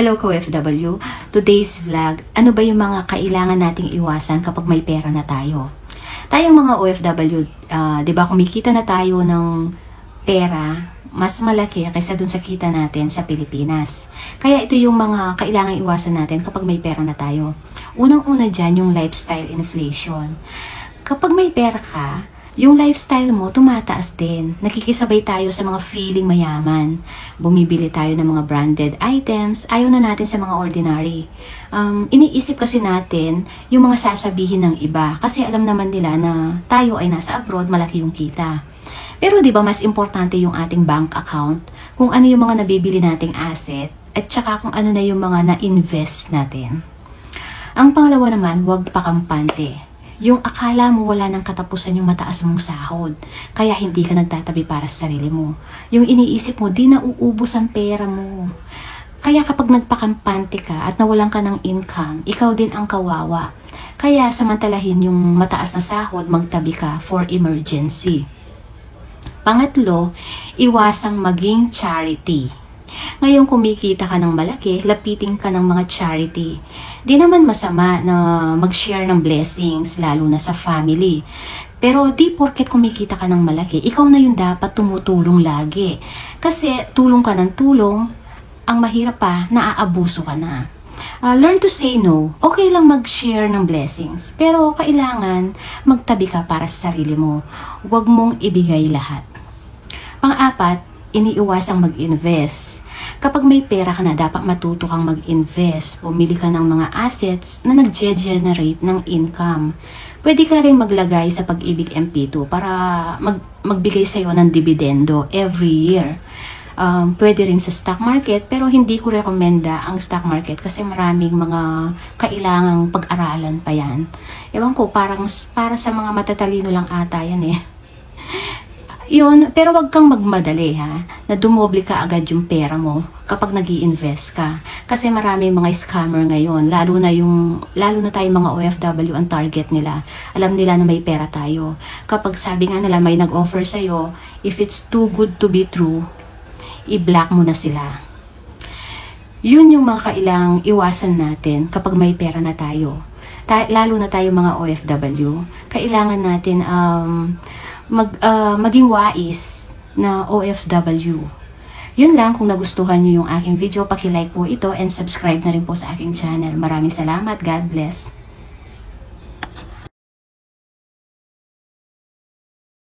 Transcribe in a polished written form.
Hello ka-OFW! Today's vlog, ano ba yung mga kailangan nating iwasan kapag may pera na tayo? Tayong mga OFW, di ba kumikita na tayo ng pera mas malaki kaysa dun sa kita natin sa Pilipinas. Kaya ito yung mga kailangan iwasan natin kapag may pera na tayo. Unang-una dyan yung lifestyle inflation. Kapag may pera ka, yung lifestyle mo tumataas din. Nakikisabay tayo sa mga feeling mayaman. Bumibili tayo ng mga branded items. Ayaw na natin sa mga ordinary. Iniisip kasi natin yung mga sasabihin ng iba. Kasi alam naman nila na tayo ay nasa abroad, malaki yung kita. Pero di ba mas importante yung ating bank account, kung ano yung mga nabibili nating asset, at saka kung ano na yung mga na-invest natin. Ang pangalawa naman, huwag pakampante. Yung akala mo wala nang katapusan yung mataas mong sahod, kaya hindi ka nagtatabi para sa sarili mo. Yung iniisip mo, di na uubos ang pera mo. Kaya kapag nagpakampante ka at nawalan ka ng income, ikaw din ang kawawa. Kaya samantalahin yung mataas na sahod, magtabi ka for emergency. Pangatlo, iwasang maging charity. Ngayon kumikita ka ng malaki, lapitin ka ng mga charity. Di naman masama na mag-share ng blessings, lalo na sa family. Pero di porket kumikita ka ng malaki, ikaw na yung dapat tumutulong lagi. Kasi tulong ka ng tulong, ang mahirap pa, naaabuso ka na. Learn to say no. Okay lang mag-share ng blessings, pero kailangan magtabi ka para sa sarili mo. Huwag mong ibigay lahat. Pang-apat, iniiwasang mag-invest. Kapag may pera ka na, dapat matuto kang mag-invest. Pumili ka ng mga assets na nag-generate ng income. Pwede ka rin maglagay sa Pag-ibig MP2 para magbigay sa'yo ng dividendo every year. Pwede rin sa stock market, pero hindi ko rekomenda ang stock market kasi maraming mga kailangang pag-aralan pa yan. Ewan ko, para sa mga matatalino lang ata yan eh. Yun, pero wag kang magmadali ha, na dumoble ka agad yung pera mo kapag nag-i-invest ka. Kasi marami mga scammer ngayon, lalo na tayong mga OFW ang target nila. Alam nila na may pera tayo. Kapag sabi nga nila may nag-offer sa'yo, if it's too good to be true, i-block mo na sila. Yun yung mga kailangang iwasan natin kapag may pera na tayo. Lalo na tayong mga OFW, kailangan natin maging wais na OFW. Yun lang, kung nagustuhan nyo yung aking video, paki-like po ito and subscribe na rin po sa aking channel. Maraming salamat. God bless.